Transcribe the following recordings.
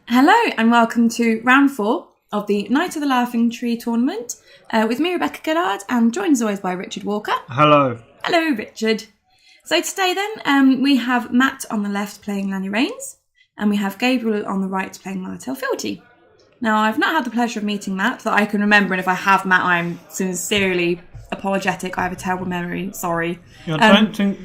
Hello and welcome to round 4 of the Night of the Laughing Tree tournament with me, Rebecca Gillard, and joined as always by Richard Walker. Hello. Hello, Richard. So today then, we have Matt on the left playing Lanni Rains, and we have Gabriel on the right playing Martell Fealty. Now, I've not had the pleasure of meeting Matt that I can remember, and if I have met, I'm sincerely apologetic. I have a terrible memory, sorry. I don't think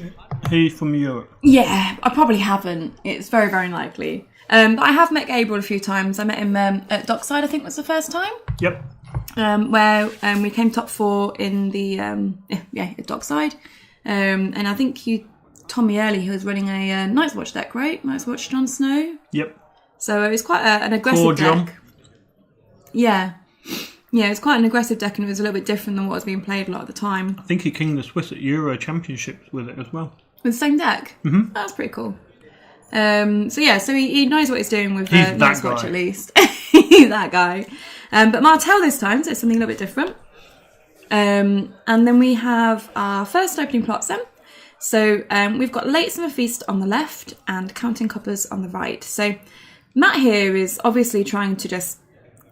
he's from Europe. Yeah, I probably haven't. It's very, very likely. But I have met Gabriel a few times. I met him at Dockside, I think was the first time. Yep. Where we came top 4 in the, at Dockside. And I think Tommy Early, who was running a Night's Watch deck, right? Night's Watch Jon Snow. Yep. So it was quite an aggressive deck. Yeah. Yeah, it was quite an aggressive deck and it was a little bit different than what was being played a lot of the time. I think he King the Swiss at Euro Championships with it as well. With the same deck? Mm-hmm. That's pretty cool. So he knows what he's doing with Night's Watch at least. He's that guy. But Martell this time, so it's something a little bit different. And then we have our first opening plots then. So we've got Late Summer Feast on the left and Counting Coppers on the right. So Matt here is obviously trying to just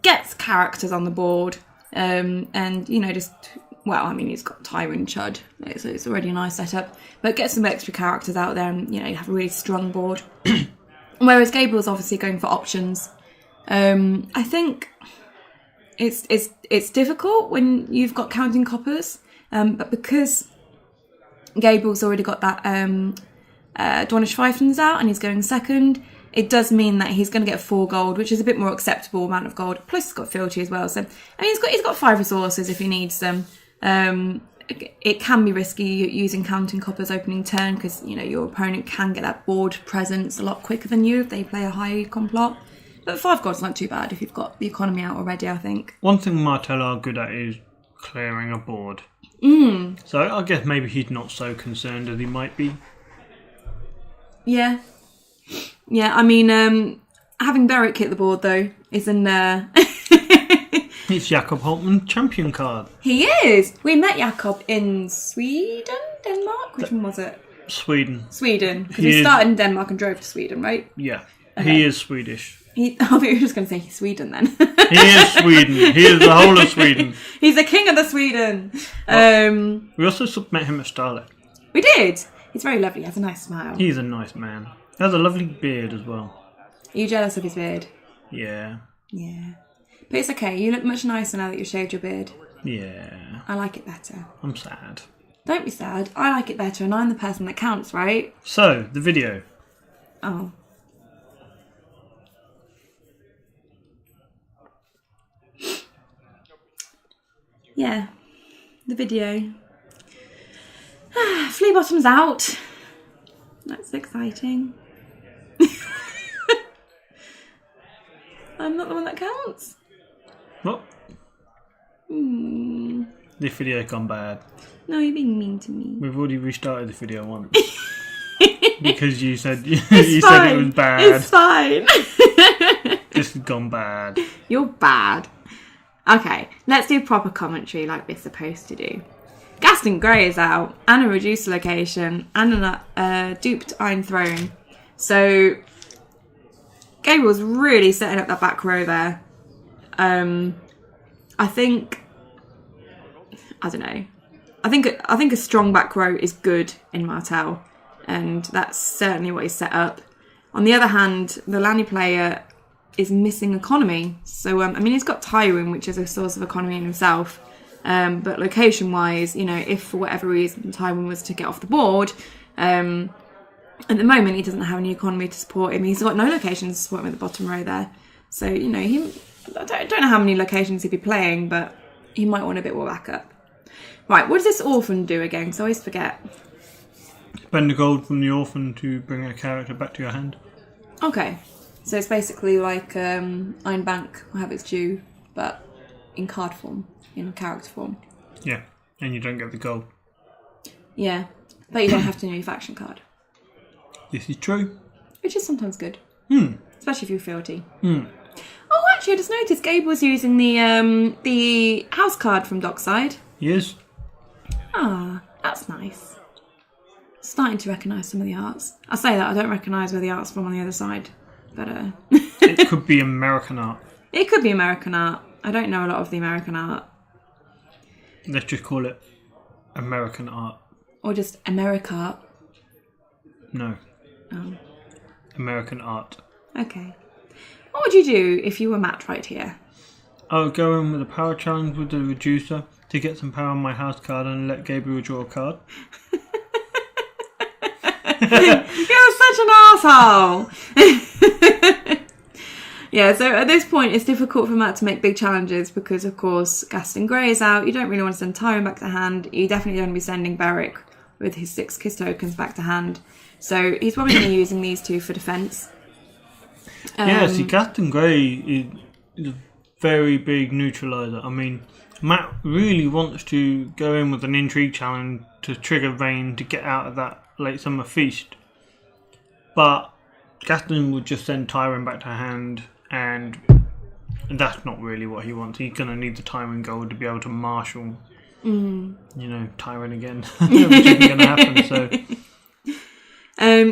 get characters on the board and, he's got Tywin Chud, so it's already a nice setup, but get some extra characters out there and, have a really strong board. Whereas Gabriel's obviously going for options. I think it's difficult when you've got Counting Coppers, but because Gabriel's already got that Dornish Fiefdoms out and he's going second, it does mean that he's going to get 4 gold, which is a bit more acceptable amount of gold. Plus he's got Fealty as well, so he's got 5 resources if he needs them. It can be risky using Counting Coppers opening turn because your opponent can get that board presence a lot quicker than you if they play a high econ plot. But 5 gold's not too bad if you've got the economy out already, I think. One thing Martell are good at is clearing a board. So I guess maybe he's not so concerned as he might be. Yeah. Yeah, having Beric hit the board though isn't It's Jakob Holtman's champion card. He is! We met Jakob in Sweden? Denmark? Which one was it? Sweden. Because he started in Denmark and drove to Sweden, right? Yeah. Okay. He is Swedish. I thought you were just going to say he's Sweden then. He is Sweden. He is the whole of Sweden. He's the king of the Sweden. We also met him at Starlet. We did. He's very lovely. He has a nice smile. He's a nice man. He has a lovely beard as well. Are you jealous of his beard? Yeah. Yeah. But it's okay. You look much nicer now that you've shaved your beard. Yeah. I like it better. I'm sad. Don't be sad. I like it better and I'm the person that counts, right? So, the video. Oh. Yeah. The video. Flea Bottom's out. That's exciting. I'm not the one that counts. What? The video's gone bad. No, you're being mean to me. We've already restarted the video once. Because you said said it was bad. It's fine. This has gone bad. You're bad. Okay, let's do proper commentary like we're supposed to do. Gaston Grey is out, and a reduced location, and a duped Iron Throne. So Gabriel's really setting up that back row there. I think a strong back row is good in Martell, and that's certainly what he's set up. On the other hand, the Lanni player is missing economy. So he's got Tywin, which is a source of economy in himself. But location-wise, if for whatever reason Tywin was to get off the board, at the moment he doesn't have any economy to support him. He's got no locations to support him at the bottom row there. So, I don't know how many locations he'd be playing, but he might want a bit more backup. Right, what does this orphan do again? Because I always forget. Spend the gold from the orphan to bring a character back to your hand. Okay. So it's basically like Iron Bank will have its due, but in card form, in character form. Yeah, and you don't get the gold. Yeah, but you don't have to know your faction card. This is true. Which is sometimes good. Especially if you're Fealty. Oh, actually, I just noticed Gabe was using the house card from Dockside. Yes. Ah, that's nice. Starting to recognise some of the arts. I say that, I don't recognise where the art's from on the other side. But It could be American art. It could be American art. I don't know a lot of the American art. Let's just call it American art. Or just America. No. Oh. American art. Okay. What would you do if you were Matt right here? I would go in with a power challenge with the reducer to get some power on my house card and let Gabriel draw a card. You're such an asshole. Yeah, so at this point it's difficult for Matt to make big challenges because, of course, Gaston Grey is out. You don't really want to send Tywin back to hand. You definitely don't want to be sending Beric with his 6 kiss tokens back to hand. So he's probably going to be using these 2 for defence. See, Gaston Grey is a very big neutraliser. I mean, Matt really wants to go in with an intrigue challenge to trigger Vayne to get out of that late summer feast. But Gaston would just send Tywin back to hand, and that's not really what he wants. He's going to need the Tywin gold to be able to marshal, Tywin again, which isn't going to happen,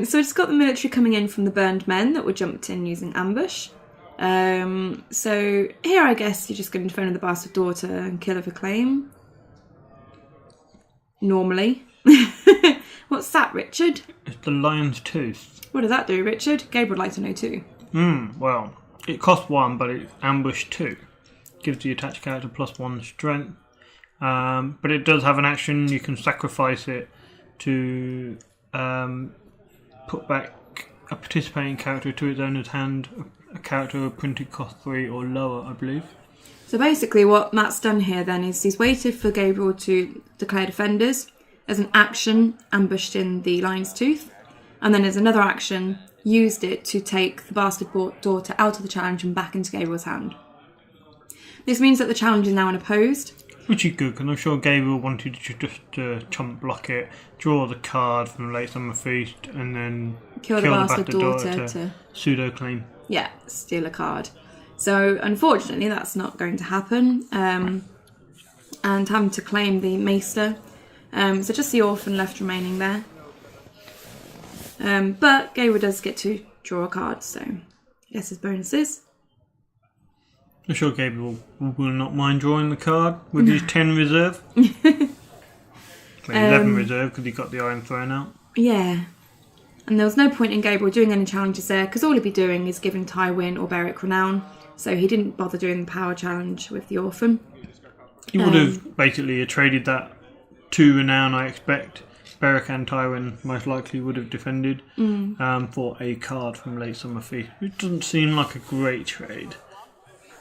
So it's got the military coming in from the burned men that were jumped in using ambush. So here I guess you're just going to defend the bastard daughter and kill her for claim. Normally. What's that, Richard? It's the lion's tooth. What does that do, Richard? Gabe would like to know too. Well, it costs 1, but it's ambush 2. Gives the attached character +1 strength. But it does have an action. You can sacrifice it to put back a participating character to its owner's hand. A character with printed cost 3 or lower, I believe. So basically what Matt's done here then is he's waited for Gabriel to declare defenders. As an action, ambushed in the lion's tooth. And then as another action, used it to take the bastard daughter out of the challenge and back into Gabriel's hand. This means that the challenge is now unopposed. Which is good, because I'm sure Gabriel wanted to just chump block it, draw the card from the Late Summer Feast, and then kill the bastard daughter to pseudo-claim. Yeah, steal a card. So unfortunately that's not going to happen. And having to claim the Maester. So just the orphan left remaining there. But Gabriel does get to draw a card, so I guess his bonuses. I'm sure Gabriel will not mind drawing the card with his 10 reserve. 11 reserve because he got the Iron Throne out. Yeah. And there was no point in Gabriel doing any challenges there because all he'd be doing is giving Tywin or Beric renown. So he didn't bother doing the power challenge with the orphan. He would have basically traded that to renown, I expect. Beric and Tywin most likely would have defended for a card from Late Summer Feast. It doesn't seem like a great trade.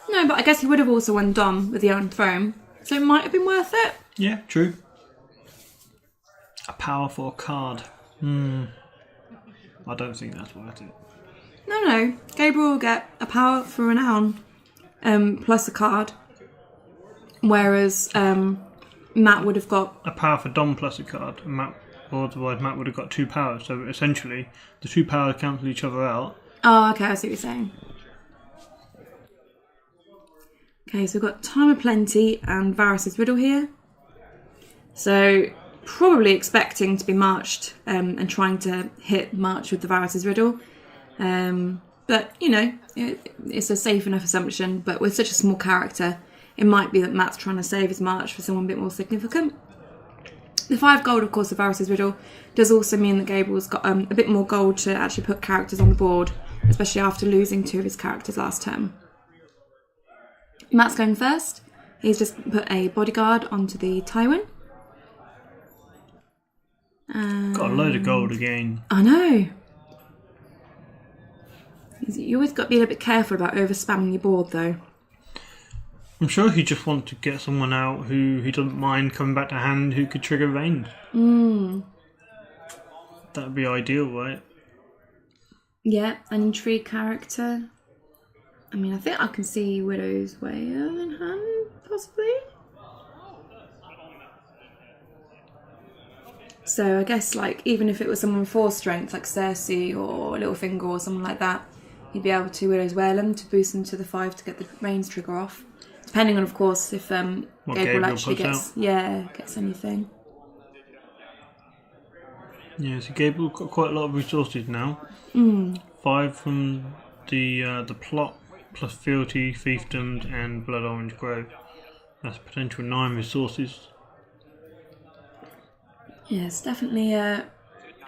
No, but I guess he would have also won Dom with the Iron Throne, so it might have been worth it. Yeah, true. A power for a card. I don't think that's worth it. No. Gabriel will get a power for renown plus a card, whereas Matt would have got a power for Dom plus a card. Otherwise, Matt would have got 2 powers. So essentially, the 2 powers cancel each other out. Oh, okay, I see what you're saying. Okay, so we've got Time of Plenty and Varys' Riddle here. So, probably expecting to be marched and trying to hit March with the Varys' Riddle. But, it's a safe enough assumption. But with such a small character, it might be that Matt's trying to save his march for someone a bit more significant. The 5 gold, of course, of Varys' Riddle does also mean that Gabriel's got a bit more gold to actually put characters on the board, especially after losing 2 of his characters last term. Matt's going first. He's just put a bodyguard onto the Tywin. Got a load of gold again. I know. You always got to be a little bit careful about over-spamming your board, though. I'm sure he just wants to get someone out who he doesn't mind coming back to hand who could trigger Vayne. That would be ideal, right? Yeah, an intrigue character. I mean, I think I can see Widow's Wail in hand, possibly. So I guess, even if it was someone with 4 strength, like Cersei or Littlefinger or someone like that, you'd be able to Widow's Wail him to boost him to the 5 to get the Rains trigger off. Depending on, of course, if Gabriel actually gets anything. Yeah, so Gabriel got quite a lot of resources now. 5 from the plot plus Fealty, Fiefdoms, and Blood Orange Grove. That's potential 9 resources. Yeah, it's definitely a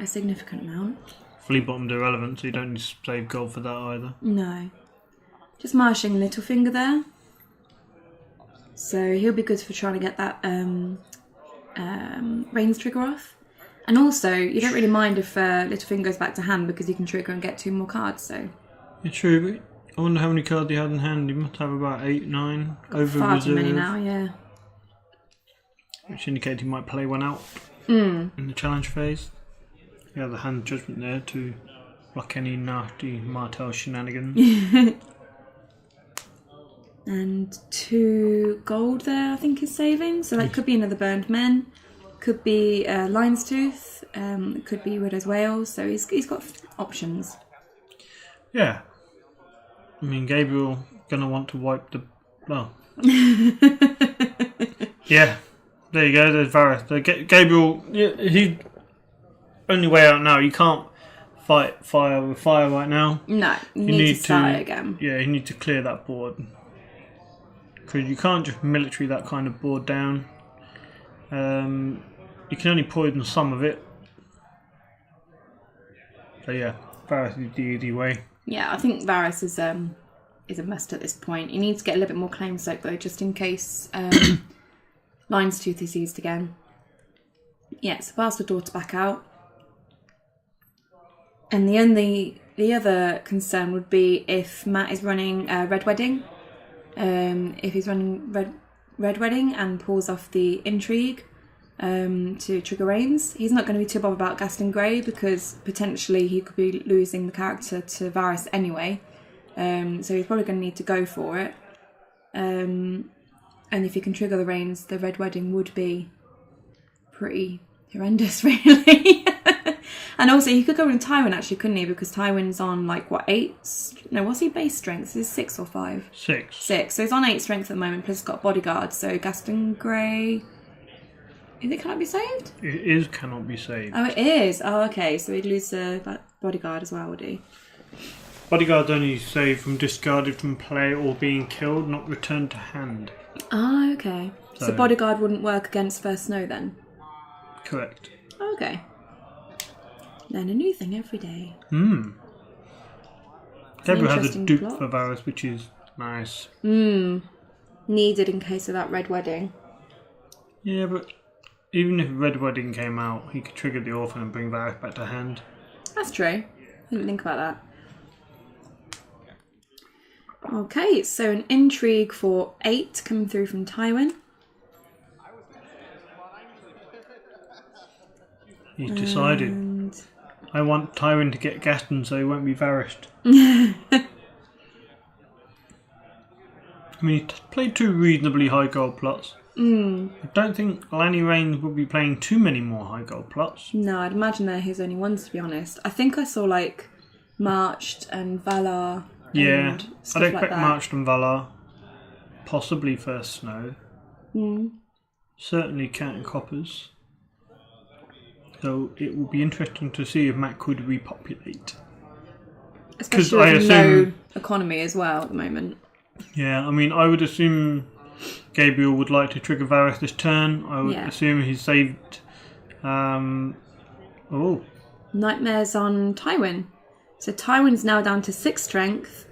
significant amount. Flea Bottom's irrelevant, so you don't need to save gold for that either. No. Just marshing Littlefinger there. So he'll be good for trying to get that Rains trigger off. And also, you don't really mind if Littlefinger goes back to hand because you can trigger and get 2 more cards, so... Yeah, true, but I wonder how many cards he had in hand. He must have about 8, 9 over far reserve. Too many now, yeah. Which indicates he might play one out in the challenge phase. You have the hand judgment there to block any nasty Martell shenanigans. And 2 gold there, I think, is saving. So that could be another Burned Men. Could be Lion's Tooth. It could be Widow's Wail. So he's got options. Yeah. I mean, Gabriel gonna want to wipe the... Well... yeah. There you go, there's Varys. Gabriel, he's only way out now. You can't fight fire with fire right now. No, you need to start it again. Yeah, you need to clear that board. Because you can't just military that kind of board down. You can only poison some of it. So yeah, Varys is the easy way. Yeah, I think Varys is a must at this point. He needs to get a little bit more claim soak though, just in case Lion's Tooth is used again. Yeah, so pass the daughter back out. And the other concern would be if Matt is running Red Wedding. If he's running Red Wedding and pulls off the Intrigue to trigger Rains, he's not going to be too bothered about Gaston Grey because potentially he could be losing the character to Varys anyway. So he's probably going to need to go for it. And if he can trigger the Rains, the Red Wedding would be pretty horrendous, really. And also, he could go with Tywin, actually, couldn't he? Because Tywin's on, like, what, 8? No, what's he base strength? Is it 6 or 5? 6. 6. So he's on 8 strength at the moment, plus he's got bodyguard. So Gaston Grey... Is it cannot be saved? It is cannot be saved. Oh, it is? Oh, okay. So he'd lose the bodyguard as well, would he? Bodyguard's only saved from discarded from play or being killed, not returned to hand. Ah, okay. So bodyguard wouldn't work against First Snow then? Correct. Okay. Learn a new thing every day. Gabriel has a dupe for Varys, which is nice. Needed in case of that Red Wedding. Yeah, but even if Red Wedding came out, he could trigger the Orphan and bring Varys back to hand. That's true. I didn't think about that. Okay, so an Intrigue for 8 coming through from Tywin. He's decided. I want Tywin to get Gaston so he won't be Varys. I mean, he played 2 reasonably high gold plots. I don't think Lanni Rains will be playing too many more high gold plots. No, I'd imagine they're his only ones, to be honest. I think I saw, like, Marched and Valar. Yeah, and I'd expect like Marched and Valar. Possibly First Snow. Certainly Cat and Coppers. So it will be interesting to see if Matt could repopulate. Especially with no economy as well at the moment. Yeah, I mean, I would assume Gabriel would like to trigger Varys this turn. I would assume he's saved... Nightmares on Tywin. So Tywin's now down to 6 strength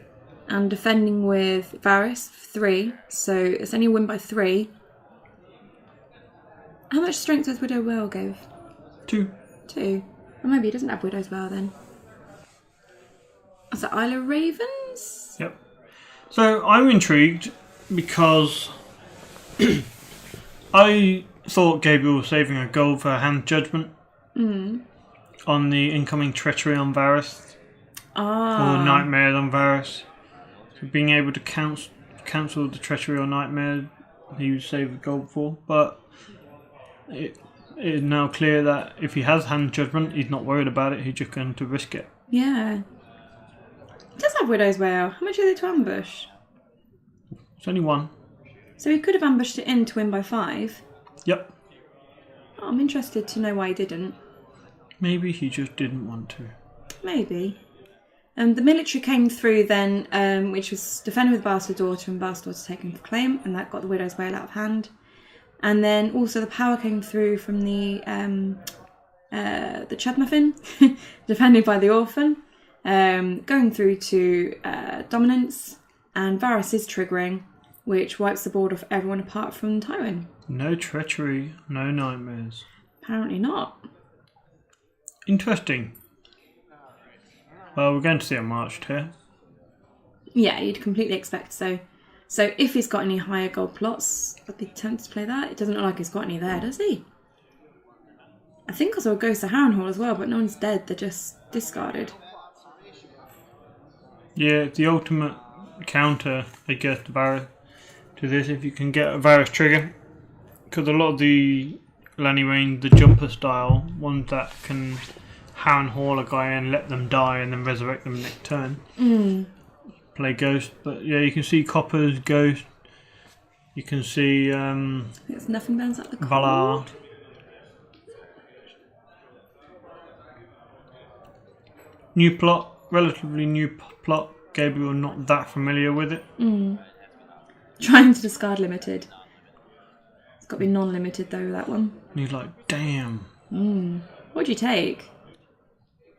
and defending with Varys 3. So it's only a win by 3. How much strength does Widow Wail give? 2. 2. Or maybe he doesn't have Widow's Wail then. Is that Isle of Ravens? Yep. So I'm intrigued because I thought Gabriel was saving a gold for a hand judgment on the incoming treachery on Varys. Or nightmares on Varys. So being able to cancel the treachery or nightmare, he would save the gold for. But it is now clear that if he has hand judgment, he's not worried about it. He's just going to risk it. Yeah. He does have Widow's Wail. How much is it to ambush? It's only 1. So he could have ambushed it in to win by 5. Yep. Oh, I'm interested to know why he didn't. Maybe he just didn't want to. Maybe. The military came through then, which was defended with Bastard Daughter and Bastard Daughter taken for claim, and that got the Widow's Wail out of hand. And then also the power came through from the Chud Muffin, defended by the Orphan, going through to Dominance, and Varys is triggering, which wipes the board off everyone apart from Tywin. No treachery, no nightmares. Apparently not. Interesting. Well, we're going to see a marched here. Yeah, you'd completely expect so. So if he's got any higher gold plots, I'd be tempted to play that. It doesn't look like he's got any there, does he? I think I saw a Ghost of Harrenhal as well, but no one's dead. They're just discarded. Yeah, the ultimate counter, I guess, to this, if you can get a Varys trigger. Because a lot of the Lanni Rains, the jumper style, ones that can Harrenhal a guy and let them die and then resurrect them next turn. Play Ghost. But yeah, you can see Coppers, Ghost. You can see It's nothing burns up the cold. Valar. New plot, relatively new plot. Gabriel not that familiar with it. Trying to discard limited. It's got to be non-limited though, that one. And he's like, damn. What'd you take?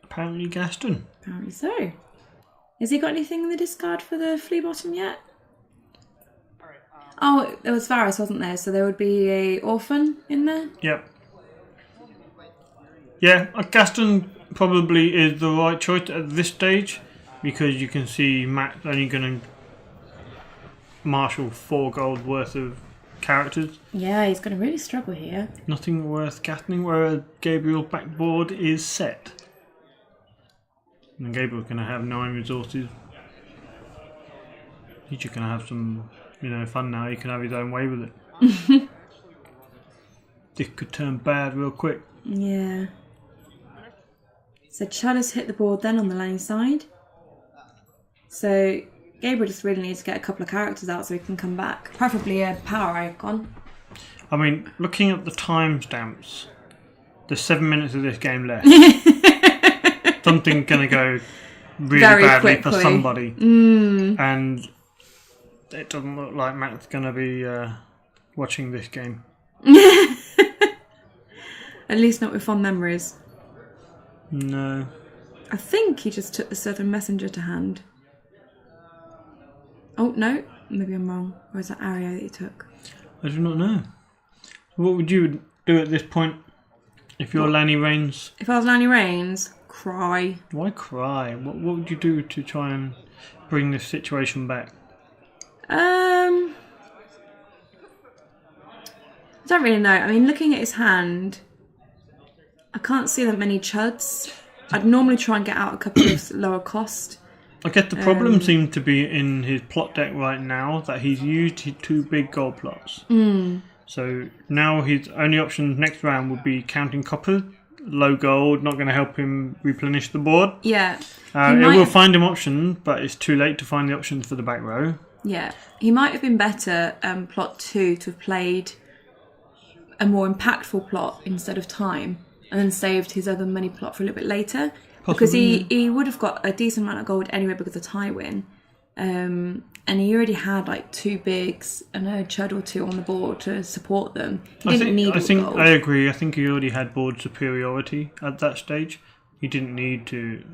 Apparently Gaston. Apparently so. Has he got anything in the discard for the flea bottom yet? Oh, there was Varys, wasn't there? So there would be a Orphan in there? Yep. Yeah, Gaston probably is the right choice at this stage, because you can see Matt's only going to marshal 4 gold worth of characters. Yeah, he's going to really struggle here. Nothing worth Gastoning, whereas Gabriel's backboard is set. And Gabriel's going to have 9 resources. He's just going to have some, fun now. He can have his own way with it. This could turn bad real quick. Yeah. So Chud has hit the board then on the Lanni side. So Gabriel just really needs to get a couple of characters out so he can come back. Preferably a power icon. I mean, looking at the timestamps, there's 7 minutes of this game left. Something's going to go really Very badly quickly for somebody. And it doesn't look like Matt's going to be watching this game. At least not with fond memories. No. I think he just took the Southern Messenger to hand. Oh, no. Maybe I'm wrong. Or is that Arya that he took? I do not know. What would you do at this point if you're Lanni Rains? If I was Lanni Rains, cry. Why cry? What would you do to try and bring this situation back? I don't really know. I mean, looking at his hand, I can't see that many chuds. I'd normally try and get out a couple of lower cost. I guess the problem seems to be in his plot deck right now, that he's used his 2 big gold plots. So now his only option next round would be counting copper, low gold, not going to help him replenish the board. Yeah. It will find him options, but it's too late to find the options for the back row. Yeah. He might have been better, plot 2, to have played a more impactful plot instead of time, and then saved his other money plot for a little bit later. Because he would have got a decent amount of gold anyway because of Tywin. And he already had like 2 bigs and a chud or 2 on the board to support them. He didn't need gold. I agree. I think he already had board superiority at that stage. He didn't need to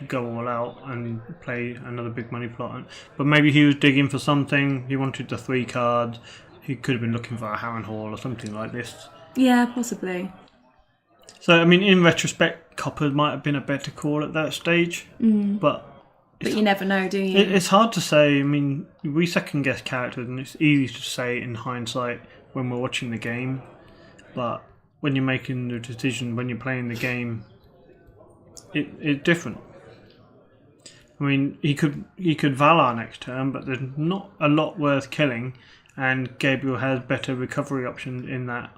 go all out and play another big money plot. But maybe he was digging for something. He wanted the 3 cards. He could have been looking for a Harrenhal or something like this. Yeah, possibly. So, I mean, in retrospect, Copper might have been a better call at that stage. But you never know, do you? It's hard to say. I mean, we second-guess characters, and it's easy to say in hindsight when we're watching the game. But when you're making the decision, when you're playing the game, it's different. I mean, he could Valar next turn, but there's not a lot worth killing, and Gabriel has better recovery options in that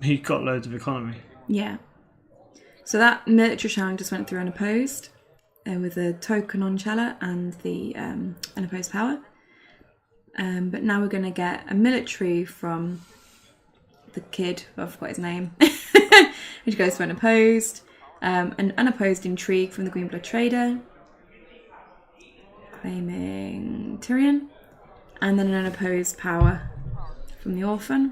he's got loads of economy. Yeah. So that military challenge just went through unopposed, with a token on Chella and the unopposed power. But now we're going to get a military from the kid, I forgot his name, which goes to unopposed. An unopposed intrigue from the Greenblood Trader. claiming Tyrion. And then an unopposed power from the Orphan.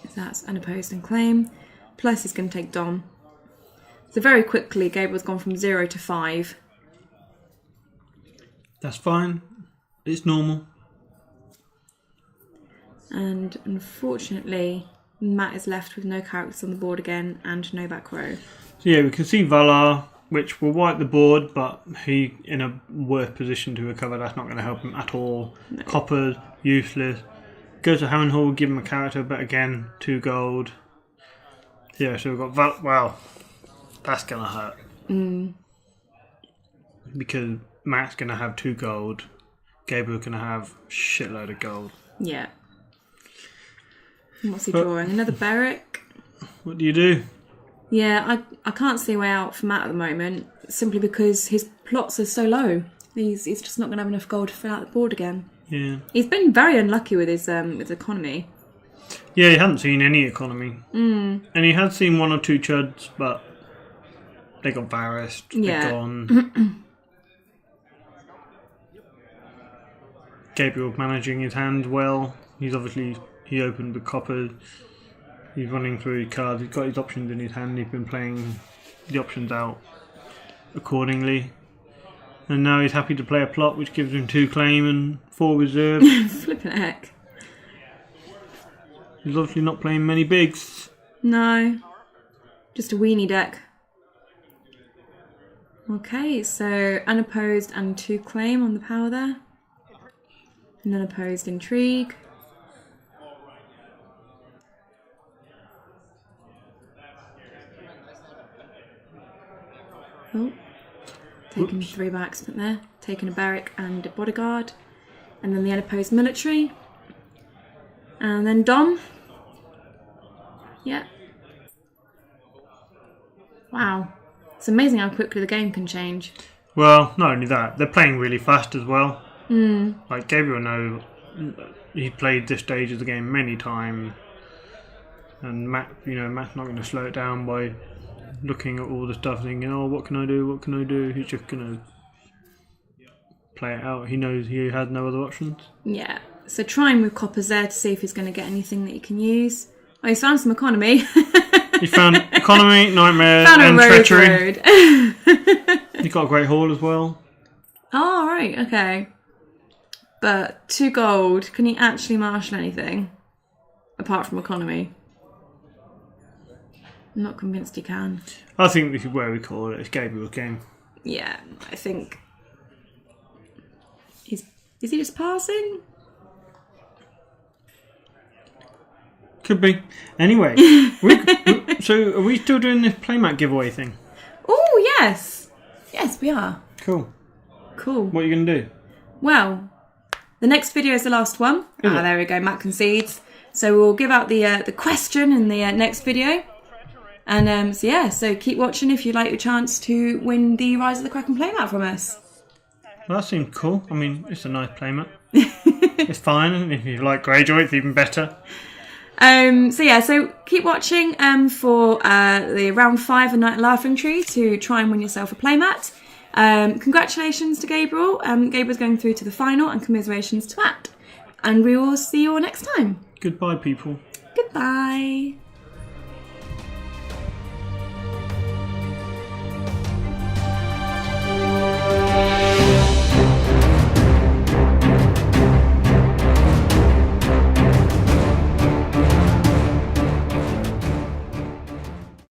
So that's unopposed and claim. Plus he's going to take Dom. So very quickly, Gabriel's gone from 0 to 5. That's fine. It's normal. And unfortunately, Matt is left with no characters on the board again and no back row. So yeah, we can see Valar, which will wipe the board, but he in a worse position to recover. That's not going to help him at all. No. Copper, useless. Go to Harrenhal, give him a character, but again, 2 gold. Yeah, so we've got Valar. Well, that's going to hurt. Because Matt's going to have 2 gold. Gabriel's going to have a shitload of gold. Yeah. What's he drawing? Another Beric? What do you do? Yeah, I can't see a way out for Matt at the moment, simply because his plots are so low. He's just not going to have enough gold to fill out the board again. Yeah. He's been very unlucky with his economy. Yeah, he hasn't seen any economy. And he had seen 1 or 2 chuds, but they got Varys, they're gone. Gabriel managing his hand well. He opened with copper. He's running through his cards. He's got his options in his hand. He's been playing the options out accordingly. And now he's happy to play a plot which gives him 2 claim and 4 reserve. Flippin' heck. He's obviously not playing many bigs. No. Just a weenie deck. Okay, so unopposed and 2 claim on the power there. And unopposed intrigue. Oh, taking 3 backs there. Taking a Beric and a bodyguard. And then the unopposed military. And then Dom. Yeah. Wow. It's amazing how quickly the game can change. Well, not only that, they're playing really fast as well. Like Gabriel knows, he played this stage of the game many times. And Matt's not going to slow it down by looking at all the stuff thinking, oh, what can I do? He's just going to play it out. He knows he has no other options. Yeah. So trying with coppers there to see if he's going to get anything that he can use. Oh, he's found some economy. He found economy, nightmare, and treachery. He got a great haul as well. Oh, right, okay. But 2 gold, can he actually marshal anything? Apart from economy? I'm not convinced he can. I think this is where we call it. It's Gabriel's game. Yeah, I think... Is he just passing? Could be. Anyway, so are we still doing this playmat giveaway thing? Oh, yes. Yes, we are. Cool. What are you going to do? Well, the next video is the last one. There we go, Matt concedes. So we'll give out the question in the next video. And so keep watching if you'd like your chance to win the Rise of the Kraken playmat from us. Well, that seems cool. I mean, it's a nice playmat. It's fine, and if you like Greyjoy, it's even better. So keep watching for the round 5 of Night of Laughing Tree to try and win yourself a playmat. Congratulations to Gabriel. Gabriel's going through to the final, and commiserations to Matt. And we will see you all next time. Goodbye, people. Goodbye.